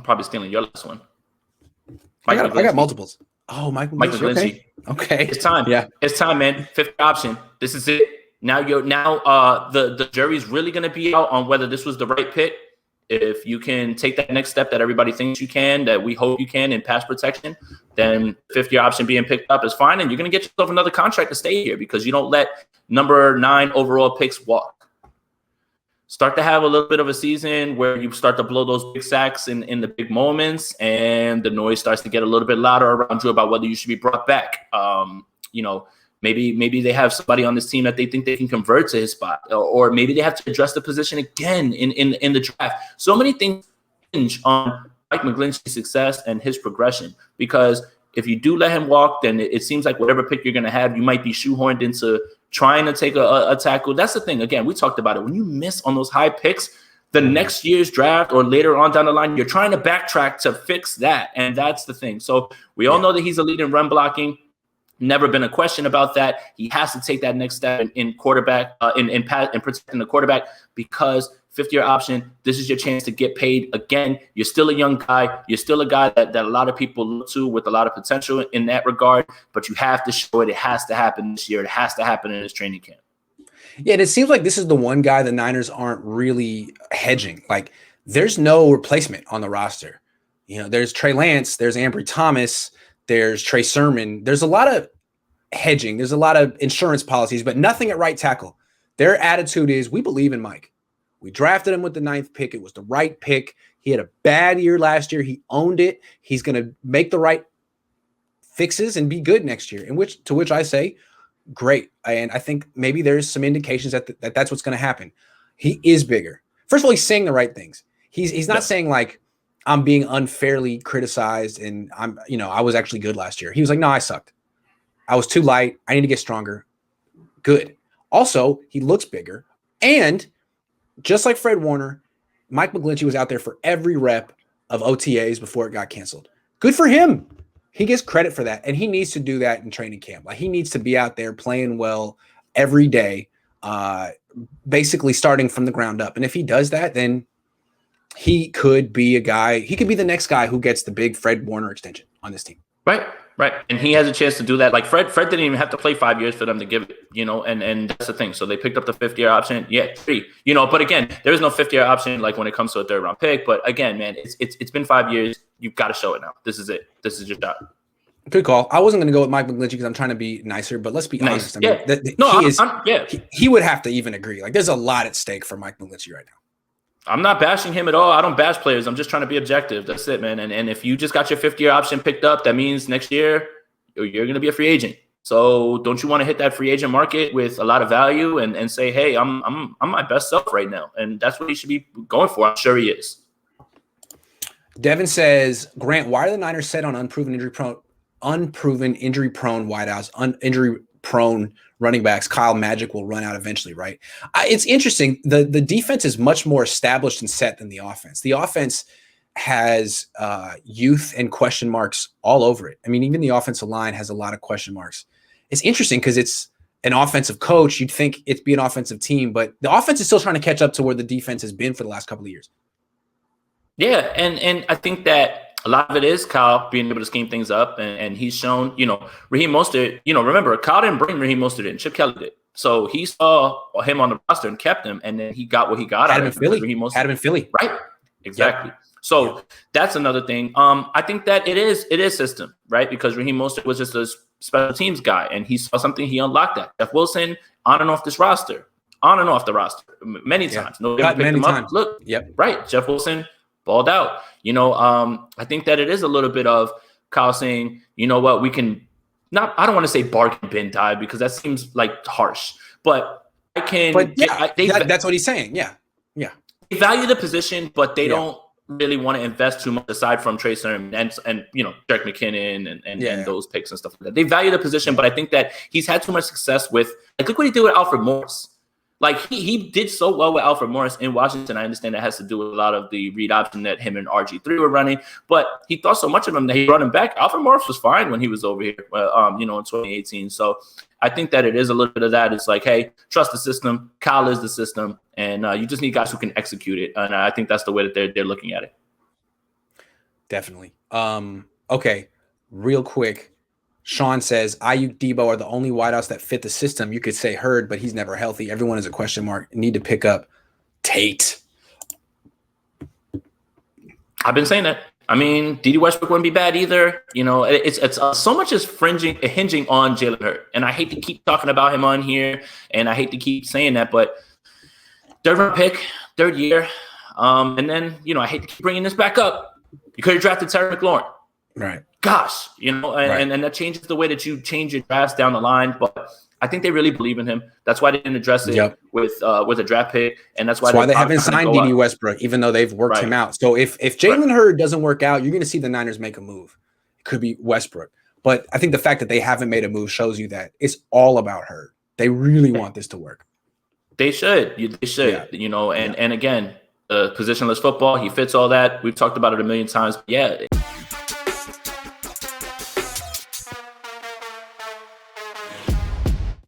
probably stealing your last one. I got multiples. Oh, Mike McGlinchey. Okay. It's time. Yeah. It's time, man. Fifth option. This is it. Now the jury's really gonna be out on whether this was the right pick. If you can take that next step that everybody thinks you can, that we hope you can in pass protection, then fifth-year option being picked up is fine, and you're gonna get yourself another contract to stay here because you don't let number 9 overall picks walk. Start to have a little bit of a season where you start to blow those big sacks in the big moments, and the noise starts to get a little bit louder around you about whether you should be brought back. Maybe they have somebody on this team that they think they can convert to his spot, or maybe they have to address the position again in the draft. So many things hinge on Mike McGlinchey's success and his progression, because if you do let him walk, then it seems like whatever pick you're going to have, you might be shoehorned into trying to take a tackle. That's the thing. Again, we talked about it. When you miss on those high picks, the next year's draft or later on down the line, you're trying to backtrack to fix that. And that's the thing. So we all know that he's a lead in run blocking. Never been a question about that. He has to take that next step in quarterback, in protecting the quarterback, because fifth-year option, this is your chance to get paid again. You're still a young guy. You're still a guy that a lot of people look to with a lot of potential in that regard, but you have to show it. It has to happen this year. It has to happen in this training camp. Yeah, and it seems like this is the one guy the Niners aren't really hedging. Like, there's no replacement on the roster. There's Trey Lance, there's Ambry Thomas, there's Trey Sermon. There's a lot of hedging. There's a lot of insurance policies, but nothing at right tackle. Their attitude is, we believe in Mike. We drafted him with the 9th pick. It was the right pick. He had a bad year last year. He owned it. He's going to make the right fixes and be good next year. To which I say, great. And I think maybe there's some indications that that's what's going to happen. He is bigger. First of all, he's saying the right things. He's not saying like, I'm being unfairly criticized and I was actually good last year. He was like, no, I sucked. I was too light. I need to get stronger. Good. Also, he looks bigger. And just like Fred Warner, Mike McGlinchey was out there for every rep of OTAs before it got canceled. Good for him. He gets credit for that. And he needs to do that in training camp. Like, he needs to be out there playing well every day, basically starting from the ground up. And if he does that, then he could be a guy. He could be the next guy who gets the big Fred Warner extension on this team. Right. And he has a chance to do that. Like Fred didn't even have to play 5 years for them to give it, and that's the thing. So they picked up the 5th-year option. Yeah, 3, but again, there is no 5th-year option like when it comes to a 3rd-round pick. But again, man, it's been 5 years. You've got to show it now. This is it. This is your shot. Good call. I wasn't going to go with Mike McGlinchey because I'm trying to be nicer, but let's be honest. I mean, he would have to even agree. Like, there's a lot at stake for Mike McGlinchey right now. I'm not bashing him at all. I don't bash players. I'm just trying to be objective. That's it, man. And if you just got your 5th-year option picked up, that means next year you're going to be a free agent. So don't you want to hit that free agent market with a lot of value and say, hey, I'm my best self right now. And that's what he should be going for. I'm sure he is. Devin says, Grant, why are the Niners set on unproven injury-prone wideouts, injury-prone running backs? Kyle Magic will run out eventually, right? It's interesting. The defense is much more established and set than the offense. The offense has youth and question marks all over it. I mean, even the offensive line has a lot of question marks. It's interesting because it's an offensive coach. You'd think it'd be an offensive team, but the offense is still trying to catch up to where the defense has been for the last couple of years. Yeah, and I think that a lot of it is Kyle being able to scheme things up, and he's shown, Raheem Mostert, remember, Kyle didn't bring Raheem Mostert in, Chip Kelly did. So he saw him on the roster and kept him, and then he got what he got out of him. Had him in Philly. Right, exactly. Yep. So that's another thing. I think that it is system, right? Because Raheem Mostert was just a special teams guy, and he saw something, he unlocked that. Jeff Wilson, on and off the roster, many times. Nobody picked him up. Look, right, Jeff Wilson balled out. I think that it is a little bit of Kyle saying, you know what, we can not, I don't want to say bargain bin dive because that seems like harsh, but that's what he's saying. Yeah. They value the position, but they don't really want to invest too much aside from Trey Sermon and Derek McKinnon and those picks and stuff like that. They value the position, but I think that he's had too much success with, look what he did with Alfred Morris. Like, he did so well with Alfred Morris in Washington. I understand that has to do with a lot of the read option that him and RG3 were running, but he thought so much of him that he brought him back. Alfred Morris was fine when he was over here, in 2018. So I think that it is a little bit of that. It's like, hey, trust the system. Kyle is the system, and you just need guys who can execute it. And I think that's the way that they're looking at it. Definitely. Okay, real quick. Sean says Ayuk, Debo are the only wideouts that fit the system. You could say Hurd, but he's never healthy. Everyone is a question mark. Need to pick up Tate. I've been saying that. I mean, D.D. Westbrook wouldn't be bad either. You know, it's so much is hinging on Jalen Hurd. And I hate to keep talking about him on here, and I hate to keep saying that, but third round pick, third year. And then, you know, I hate to keep bringing this back up. You could have drafted Terry McLaurin. Right. Gosh, you know, and that changes the way that you change your drafts down the line. But I think they really believe in him. That's why they didn't address it with a draft pick, and that's why they haven't signed D.D. Westbrook, even though they've worked him out. So if Jalen Hurd doesn't work out, you're going to see the Niners make a move. It could be Westbrook, but I think the fact that they haven't made a move shows you that it's all about Hurd. They really want this to work. They should. You know, and again, positionless football, he fits all that. We've talked about it a million times. Yeah.